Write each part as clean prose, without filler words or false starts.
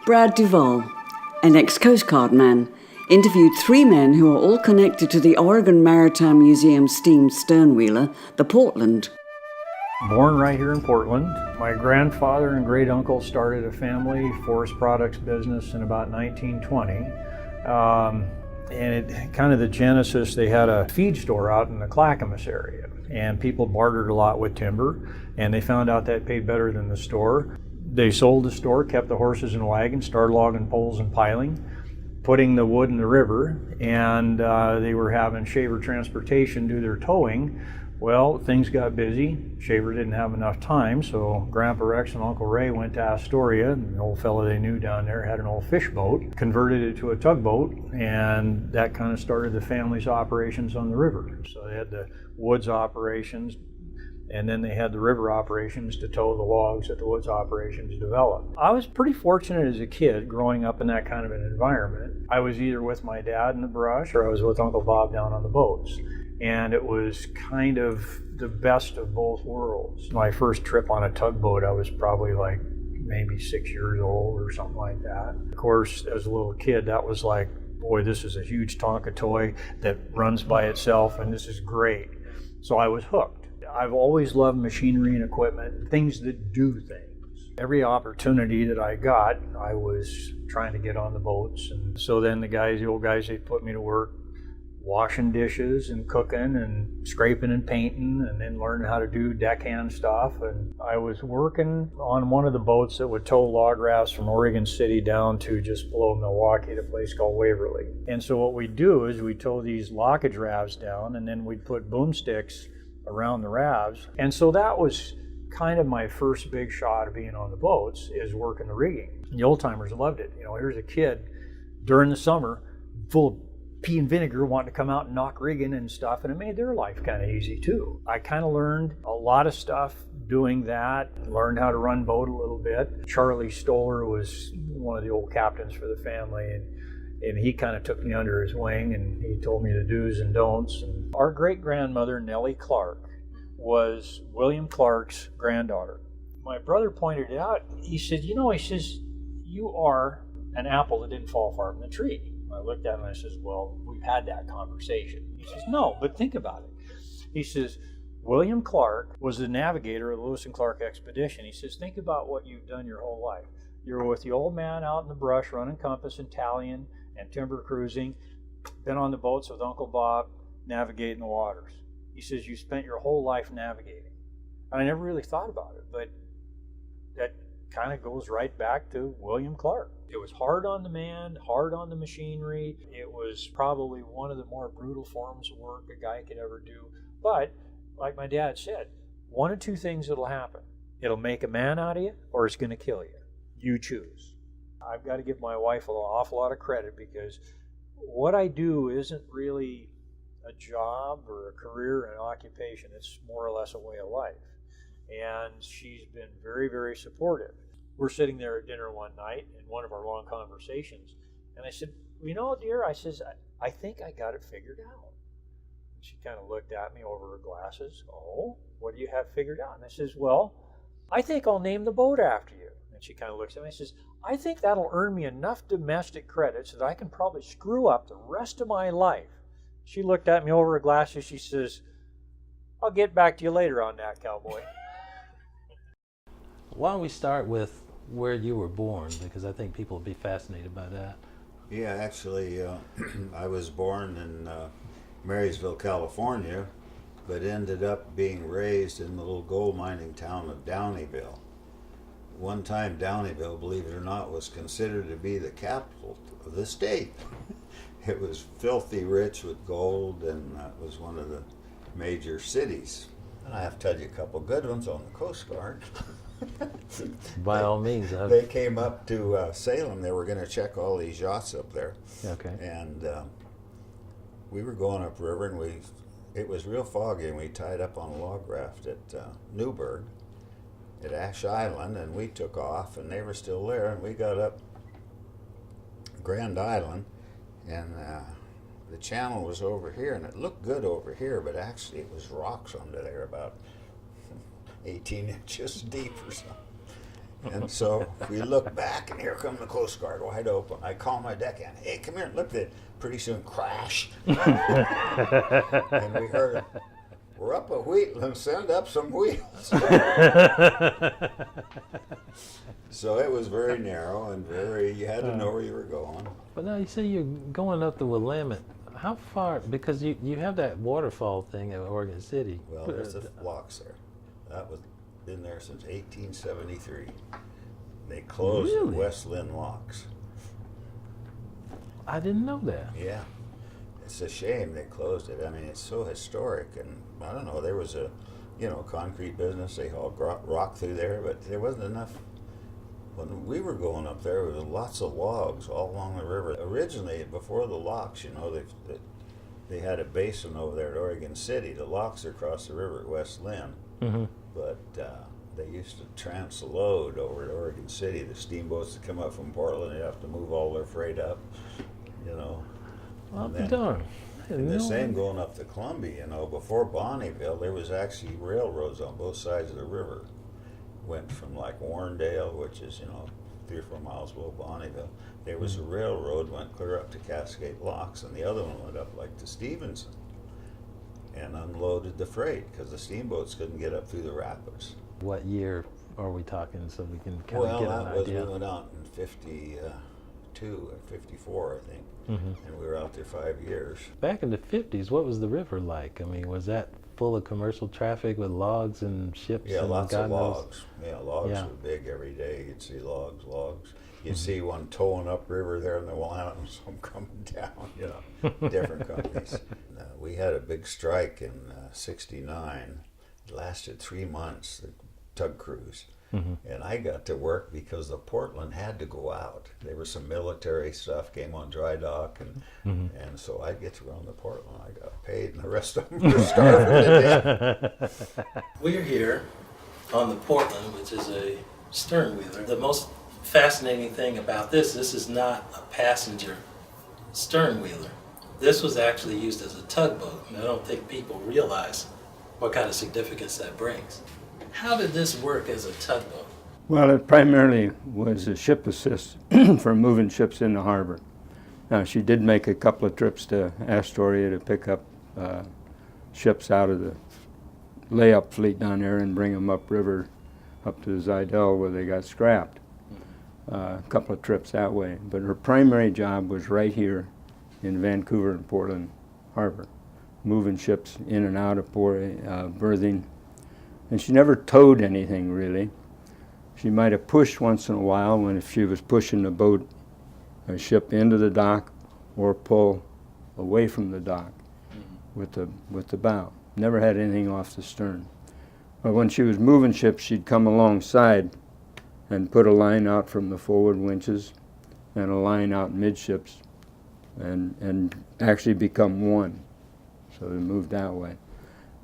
Brad Duval, an ex-Coast Guard man, interviewed 3 men who are all connected to the Oregon Maritime Museum steam sternwheeler, the Portland. Born right here in Portland. My grandfather and great uncle started a family forest products business in about 1920. And it kind of the genesis, they had a feed store out in the Clackamas area, and people bartered a lot with timber, and they found out that paid better than the store. They sold the store, kept the horses and wagons, started logging poles and piling, putting the wood in the river, and they were having Shaver Transportation do their towing. Well, things got busy. Shaver didn't have enough time, so Grandpa Rex and Uncle Ray went to Astoria. An old fellow they knew down there had an old fish boat, converted it to a tugboat, and that kind of started the family's operations on the river. So they had the woods operations, and then they had the river operations to tow the logs that the woods operations developed. I was pretty fortunate as a kid growing up in that kind of an environment. I was either with my dad in the brush or I was with Uncle Bob down on the boats. And it was kind of the best of both worlds. My first trip on a tugboat, I was probably like maybe 6 years old or something like that. Of course, as a little kid, that was like, boy, this is a huge Tonka toy that runs by itself, and this is great. So I was hooked. I've always loved machinery and equipment, things that do things. Every opportunity that I got, I was trying to get on the boats. And so then the old guys, they put me to work washing dishes and cooking and scraping and painting, and then learning how to do deckhand stuff. And I was working on one of the boats that would tow log rafts from Oregon City down to just below Milwaukee at a place called Waverly. And so what we'd do is we'd tow these lockage rafts down, and then we'd put boomsticks around the rafts. And so that was kind of my first big shot of being on the boats, is working the rigging. The old timers loved it. You know, here's a kid during the summer full of pea and vinegar wanting to come out and knock rigging and stuff, and it made their life kind of easy too. I kind of learned a lot of stuff doing that, learned how to run boat a little bit. Charlie Stoller was one of the old captains for the family, and he kind of took me under his wing, and he told me the do's and don'ts. And our great-grandmother, Nellie Clark, was William Clark's granddaughter. My brother pointed it out. He said, you are an apple that didn't fall far from the tree. I looked at him and I says, well, we've had that conversation. He says, no, but think about it. He says, William Clark was the navigator of the Lewis and Clark expedition. He says, think about what you've done your whole life. You're with the old man out in the brush running compass and tallying and timber cruising, been on the boats with Uncle Bob navigating the waters. He says, you spent your whole life navigating. And I never really thought about it, but that kind of goes right back to William Clark. It was hard on the man, hard on the machinery. It was probably one of the more brutal forms of work a guy could ever do. But, like my dad said, one of two things that'll happen. It'll make a man out of you, or it's going to kill you. You choose. I've got to give my wife an awful lot of credit, because what I do isn't really a job or a career or an occupation. It's more or less a way of life. And she's been very, very supportive. We're sitting there at dinner one night in one of our long conversations, and I said, dear, I think I got it figured out. And she kind of looked at me over her glasses. Oh, what do you have figured out? And I says, well, I think I'll name the boat after you. And she kind of looks at me and says, I think that'll earn me enough domestic credits that I can probably screw up the rest of my life. She looked at me over her glasses. She says, I'll get back to you later on that, cowboy. Why don't we start with where you were born, because I think people will be fascinated by that. Yeah, actually, I was born in Marysville, California, but ended up being raised in the little gold mining town of Downeyville. One time, Downeyville, believe it or not, was considered to be the capital of the state. It was filthy rich with gold, and it was one of the major cities. And I have to tell you a couple good ones on the Coast Guard. By all means. They came up to Salem. They were going to check all these yachts up there. Okay. And we were going upriver, and it was real foggy, and we tied up on a log raft at Newburgh at Ash Island, and we took off, and they were still there, and we got up Grand Island, and the channel was over here, and it looked good over here, but actually it was rocks under there about 18 inches deep or something. And so we look back, and here come the Coast Guard, wide open. I call my deckhand, hey, come here, and look at it. Pretty soon, crash. And we heard, we're up at Wheatland, send up some wheels. So it was very narrow and you had to know where you were going. But now you say you're going up the Willamette. How far? Because you have that waterfall thing at Oregon City. Well, there's the locks there. That was been there since 1873. They closed the West Lynn locks. I didn't know that. Yeah. It's a shame they closed it. I mean, it's so historic, and I don't know, there was a, concrete business. They hauled rock through there, but there wasn't enough. When we were going up there was lots of logs all along the river. Originally, before the locks, they had a basin over there at Oregon City. The locks are across the river at West Lynn. Mm-hmm. But they used to transload over at Oregon City. The steamboats that come up from Portland, they have to move all their freight up, Well, I'll be darned. And the same going up the Columbia, before Bonneville, there was actually railroads on both sides of the river. Went from like Warrendale, which is, 3 or 4 miles below Bonneville. There was a railroad, went clear up to Cascade Locks, and the other one went up like to Stevenson and unloaded the freight because the steamboats couldn't get up through the rapids. What year are we talking so we can kind of get an idea? We went out in 52 or 54, I think, and we were out there 5 years. Back in the 50s, what was the river like? I mean, was that full of commercial traffic with logs and ships? Yeah, and lots of God knows? logs. Yeah, logs were big every day. You'd see logs. You'd see one towing upriver there in the Willamette and some coming down, different companies. We had a big strike in 69. It lasted 3 months, the tug cruise. And I got to work because the Portland had to go out. There was some military stuff, came on dry dock, and so I'd get to run the Portland. I got paid, and the rest of them were starving to death. We're here on the Portland, which is a stern wheeler. The most fascinating thing about this is not a passenger stern wheeler. This was actually used as a tugboat, and I don't think people realize what kind of significance that brings. How did this work as a tugboat? Well, it primarily was a ship assist for moving ships in the harbor. Now, she did make a couple of trips to Astoria to pick up ships out of the layup fleet down there and bring them upriver up to Zidell where they got scrapped. A couple of trips that way. But her primary job was right here in Vancouver and Portland Harbor, moving ships in and out of port, berthing. And she never towed anything, really. She might have pushed once in a while when if she was pushing a ship into the dock, or pull away from the dock with the bow. Never had anything off the stern. But when she was moving ships, she'd come alongside and put a line out from the forward winches and a line out midships and actually become one. So they moved that way.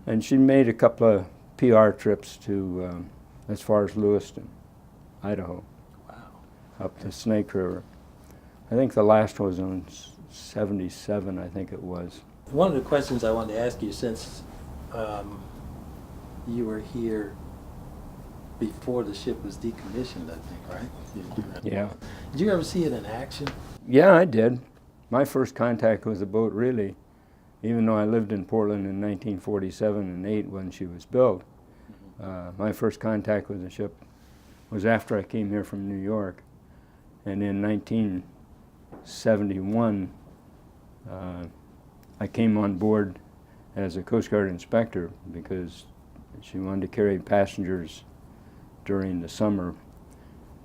And she made a couple of PR trips to as far as Lewiston, Idaho. Wow. Up the Snake River. I think the last was on 77, I think it was. One of the questions I wanted to ask you, since you were here before the ship was decommissioned, I think, right? Yeah. Did you ever see it in action? Yeah, I did. My first contact with the boat, really, even though I lived in Portland in 1947 and 8 when she was built, my first contact with the ship was after I came here from New York. And in 1971, I came on board as a Coast Guard inspector because she wanted to carry passengers during the summer.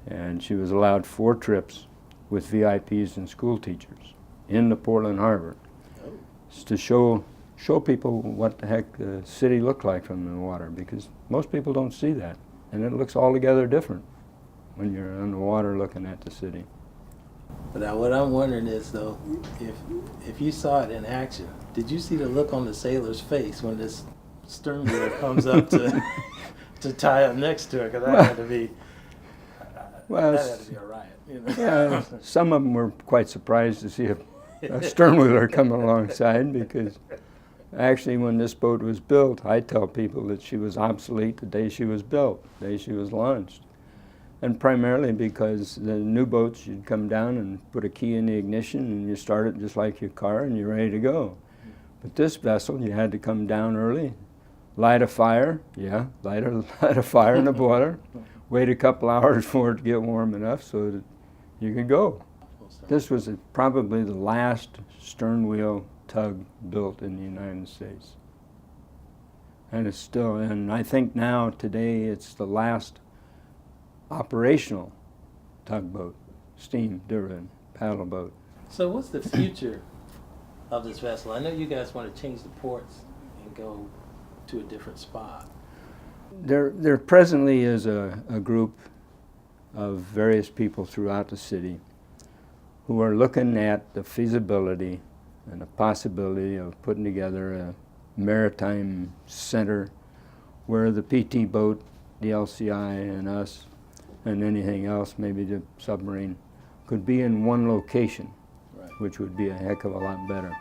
And she was allowed 4 trips with VIPs and school teachers in the Portland Harbor to show people what the heck the city looked like from the water, because most people don't see that, and it looks altogether different when you're on the water looking at the city. But now what I'm wondering is, though, if you saw it in action, did you see the look on the sailor's face when this stern wheeler comes up to tie up next to her? Because that had to be a riot. Yeah, some of them were quite surprised to see a stern wheeler come alongside, because actually when this boat was built, I tell people that she was obsolete the day she was built, the day she was launched. And primarily because the new boats, you'd come down and put a key in the ignition and you start it just like your car and you're ready to go. But this vessel, you had to come down early, light a fire, light a fire in the boiler, wait a couple hours for it to get warm enough so that you could go. This was probably the last stern wheel tug built in the United States. And it's still, and I think now, today, it's the last operational tugboat, steam-driven paddle boat. So what's the future of this vessel? I know you guys want to change the ports and go to a different spot. There presently is a group of various people throughout the city who are looking at the feasibility and the possibility of putting together a maritime center where the PT boat, the LCI, and us, and anything else, maybe the submarine, could be in one location, Right. which would be a heck of a lot better.